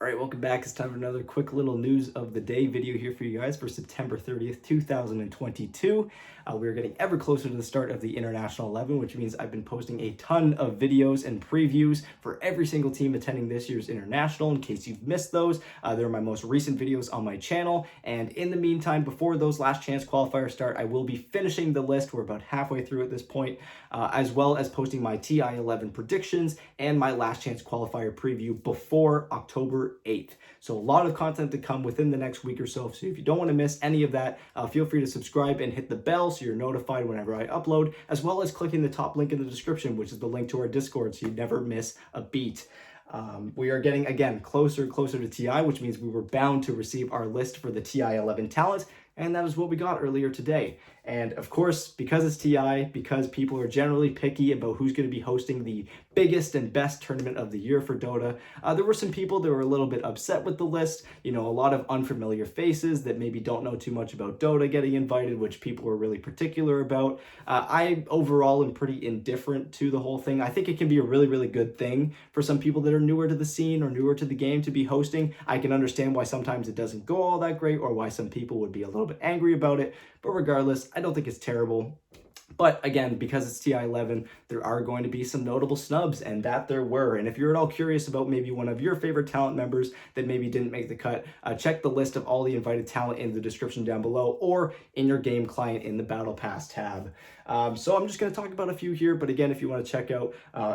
All right, welcome back. It's time for another quick little news of the day video here for you guys for September 30th, 2022. We're getting ever closer to the start of the International 11, which means I've been posting a ton of videos and previews for every single team attending this year's International. In case you've missed those, they're my most recent videos on my channel. And in the meantime, before those last chance qualifiers start, I will be finishing the list. We're about halfway through at this point, as well as posting my TI11 predictions and my last chance qualifier preview before October 8th. So a lot of content to come within the next week or so. So if you don't want to miss any of that, feel free to subscribe and hit the bell so you're notified whenever I upload, as well as clicking the top link in the description, which is the link to our Discord, so you never miss a beat. We are getting, again, closer and closer to TI, which means we were bound to receive our list for the TI11 talent, and that is what we got earlier today. And of course, because it's TI, because people are generally picky about who's going to be hosting the biggest and best tournament of the year for Dota, there were some people that were a little bit upset with the list. You know, a lot of unfamiliar faces that maybe don't know too much about Dota getting invited, which people were really particular about. I overall am pretty indifferent to the whole thing. I think it can be a really, really good thing for some people that are newer to the scene or newer to the game to be hosting. I can understand why sometimes it doesn't go all that great, or why some people would be a little bit angry about it. But regardless, I don't think it's terrible. But again, because it's TI11, there are going to be some notable snubs, and that there were. And if you're at all curious about maybe one of your favorite talent members that maybe didn't make the cut, check the list of all the invited talent in the description down below, or in your game client in the Battle Pass tab. So I'm just going to talk about a few here, but again, if you want to check out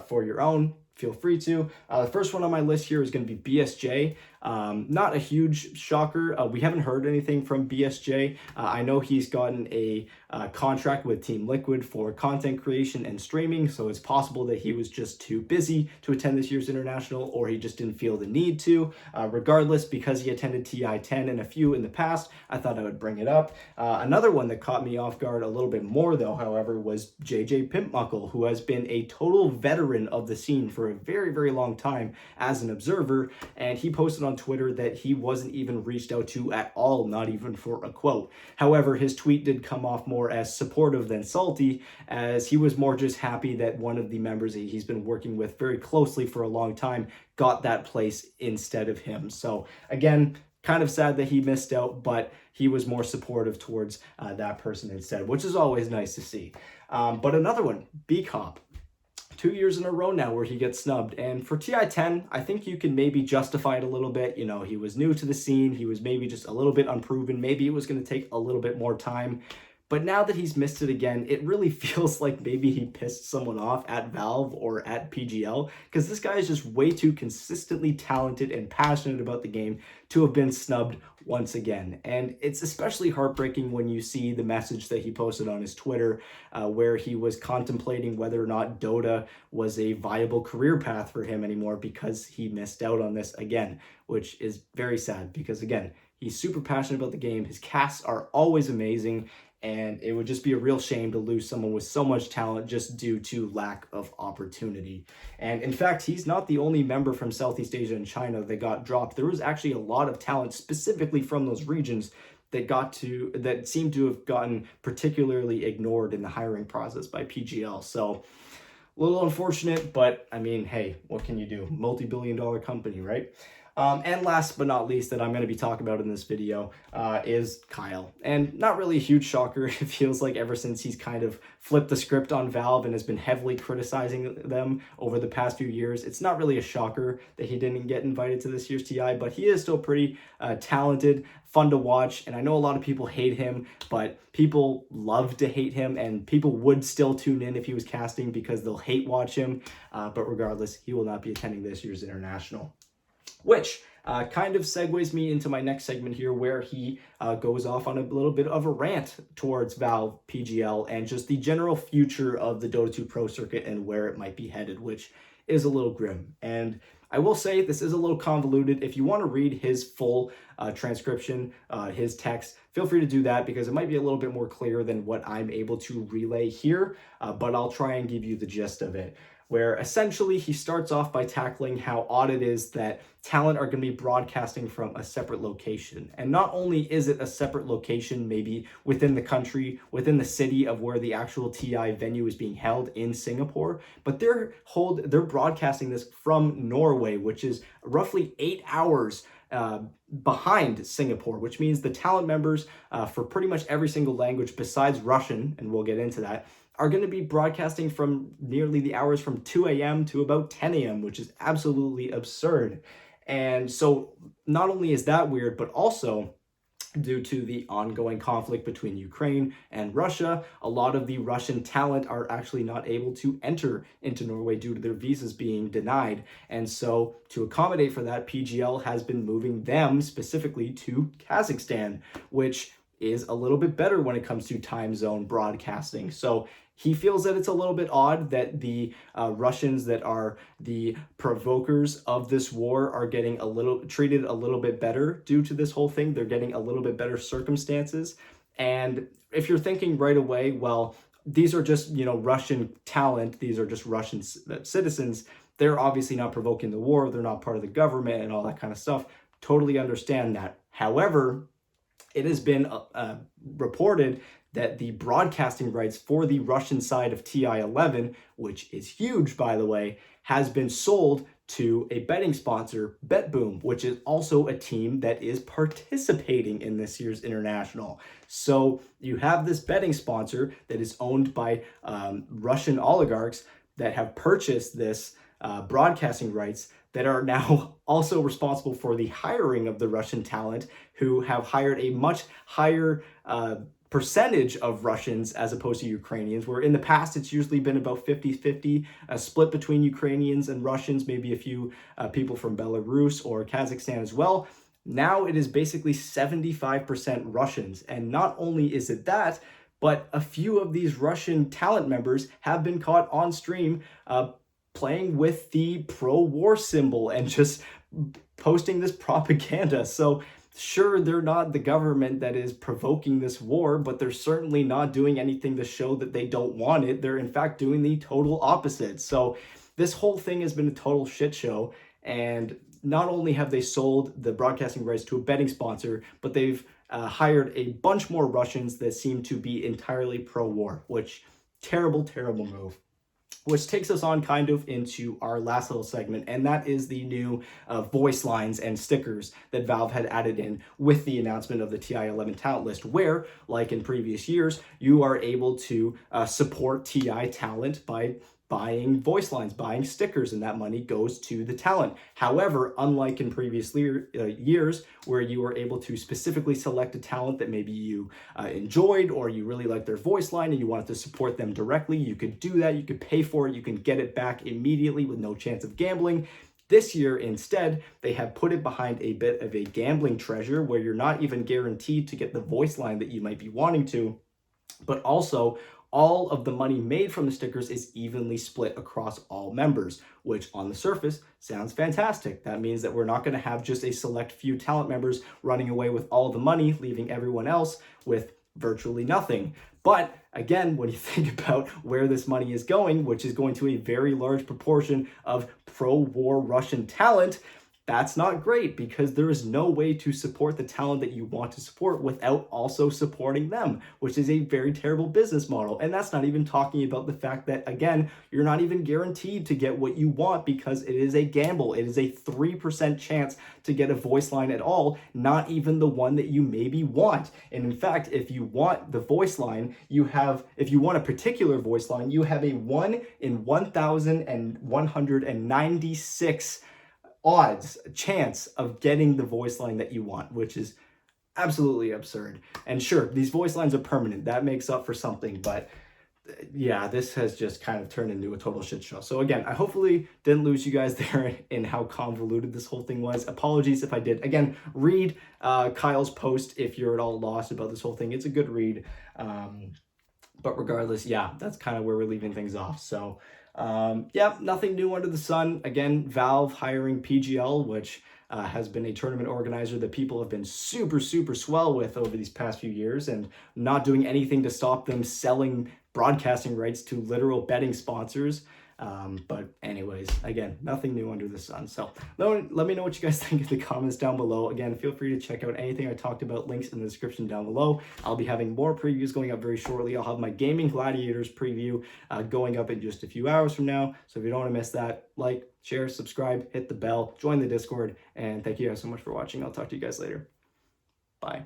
for your own, feel free to. The first one on my list here is going to be BSJ. Not a huge shocker. We haven't heard anything from BSJ. I know he's gotten a contract with Team Liquid for content creation and streaming, so it's possible that he was just too busy to attend this year's International, or he just didn't feel the need to. Regardless, because he attended TI10 and a few in the past, I thought I would bring it up. Another one that caught me off guard a little bit more, though, however, was JJPimpmuckl, who has been a total veteran of the scene for a very, very long time as an observer, and he posted on Twitter that he wasn't even reached out to at all, not even for a quote. However, his tweet did come off more as supportive than salty, as he was more just happy that one of the members that he's been working with very closely for a long time got that place instead of him. So again, kind of sad that he missed out, but he was more supportive towards that person instead, which is always nice to see. But another one, Bkop. 2 years in a row now where he gets snubbed. And for TI10, I think you can maybe justify it a little bit. You know, he was new to the scene. He was maybe just a little bit unproven. Maybe it was going to take a little bit more time. But now that he's missed it again, it really feels like maybe he pissed someone off at Valve or at PGL, because this guy is just way too consistently talented and passionate about the game to have been snubbed once again. And it's especially heartbreaking when you see the message that he posted on his Twitter, where he was contemplating whether or not Dota was a viable career path for him anymore because he missed out on this again, which is very sad because, again, he's super passionate about the game. His casts are always amazing, and it would just be a real shame to lose someone with so much talent just due to lack of opportunity. And in fact, he's not the only member from Southeast Asia and China that got dropped. There was actually a lot of talent specifically from those regions that seemed to have gotten particularly ignored in the hiring process by PGL. So a little unfortunate, but I mean, hey, what can you do? Multi-billion-dollar company, right? And last but not least that I'm going to be talking about in this video is Kyle. And not really a huge shocker. It feels like ever since he's kind of flipped the script on Valve and has been heavily criticizing them over the past few years, it's not really a shocker that he didn't get invited to this year's TI, but he is still pretty talented, fun to watch, and I know a lot of people hate him, but people love to hate him, and people would still tune in if he was casting because they'll hate watch him, but regardless, he will not be attending this year's International. Which kind of segues me into my next segment here, where he goes off on a little bit of a rant towards Valve, PGL, and just the general future of the Dota 2 Pro circuit and where it might be headed, which is a little grim. And I will say this is a little convoluted. If you want to read his full transcription, his text, feel free to do that because it might be a little bit more clear than what I'm able to relay here, but I'll try and give you the gist of it. where essentially he starts off by tackling how odd it is that talent are going to be broadcasting from a separate location. And not only is it a separate location, maybe within the country, within the city of where the actual TI venue is being held in Singapore, but they're broadcasting this from Norway, which is roughly 8 hours behind Singapore, which means the talent members for pretty much every single language besides Russian, and we'll get into that, are going to be broadcasting from nearly the hours from 2 a.m. to about 10 a.m., which is absolutely absurd. And so not only is that weird, but also due to the ongoing conflict between Ukraine and Russia, a lot of the Russian talent are actually not able to enter into Norway due to their visas being denied. And so to accommodate for that, PGL has been moving them specifically to Kazakhstan, which is a little bit better when it comes to time zone broadcasting. So he feels that it's a little bit odd that the Russians that are the provokers of this war are getting treated a little bit better due to this whole thing. They're getting a little bit better circumstances. And if you're thinking right away, well, these are just, Russian talent, these are just Russian citizens, they're obviously not provoking the war, they're not part of the government and all that kind of stuff. Totally understand that. However, it has been reported that the broadcasting rights for the Russian side of TI11, which is huge, by the way, has been sold to a betting sponsor, BetBoom, which is also a team that is participating in this year's international. So you have this betting sponsor that is owned by Russian oligarchs that have purchased this broadcasting rights that are now also responsible for the hiring of the Russian talent, who have hired a much higher percentage of Russians as opposed to Ukrainians, where in the past it's usually been about 50-50, a split between Ukrainians and Russians, maybe a few people from Belarus or Kazakhstan as well. Now it is basically 75% Russians. And not only is it that, but a few of these Russian talent members have been caught on stream playing with the pro-war symbol and just posting this propaganda. So sure, they're not the government that is provoking this war, but they're certainly not doing anything to show that they don't want it. They're in fact doing the total opposite. So this whole thing has been a total shit show. And not only have they sold the broadcasting rights to a betting sponsor, but they've hired a bunch more Russians that seem to be entirely pro-war, which terrible, terrible move. Which takes us on kind of into our last little segment, and that is the new voice lines and stickers that Valve had added in with the announcement of the TI11 talent list, where, like in previous years, you are able to support TI talent by buying voice lines, buying stickers, and that money goes to the talent. However, unlike in previous years where you were able to specifically select a talent that maybe you enjoyed or you really liked their voice line and you wanted to support them directly, you could do that, you could pay for it, you can get it back immediately with no chance of gambling. This year, instead, they have put it behind a bit of a gambling treasure where you're not even guaranteed to get the voice line that you might be wanting to, but also all of the money made from the stickers is evenly split across all members, which on the surface sounds fantastic. That means that we're not going to have just a select few talent members running away with all the money, leaving everyone else with virtually nothing. But again, when you think about where this money is going, which is going to a very large proportion of pro-war Russian talent, that's not great, because there is no way to support the talent that you want to support without also supporting them, which is a very terrible business model. And that's not even talking about the fact that, again, you're not even guaranteed to get what you want because it is a gamble. It is a 3% chance to get a voice line at all, not even the one that you maybe want. And in fact, if you want the voice line, if you want a particular voice line, you have a 1 in 1,196 chance of getting the voice line that you want, which is absolutely absurd. And sure, these voice lines are permanent. That makes up for something, but yeah, this has just kind of turned into a total shit show. So again, I hopefully didn't lose you guys there in how convoluted this whole thing was. Apologies if I did. Again, read Kyle's post if you're at all lost about this whole thing. It's a good read. But regardless, yeah, that's kind of where we're leaving things off. So yeah, nothing new under the sun. Again, Valve hiring PGL, which has been a tournament organizer that people have been super, super swell with over these past few years, and not doing anything to stop them selling broadcasting rights to literal betting sponsors. But anyways, again, nothing new under the sun. So let me know what you guys think in the comments down below. Again, feel free to check out anything I talked about, links in the description down below. I'll be having more previews going up very shortly. I'll have my Gaming Gladiators preview going up in just a few hours from now. So if you don't want to miss that, like, share, subscribe, hit the bell, join the Discord, and thank you guys so much for watching. I'll talk to you guys later. Bye.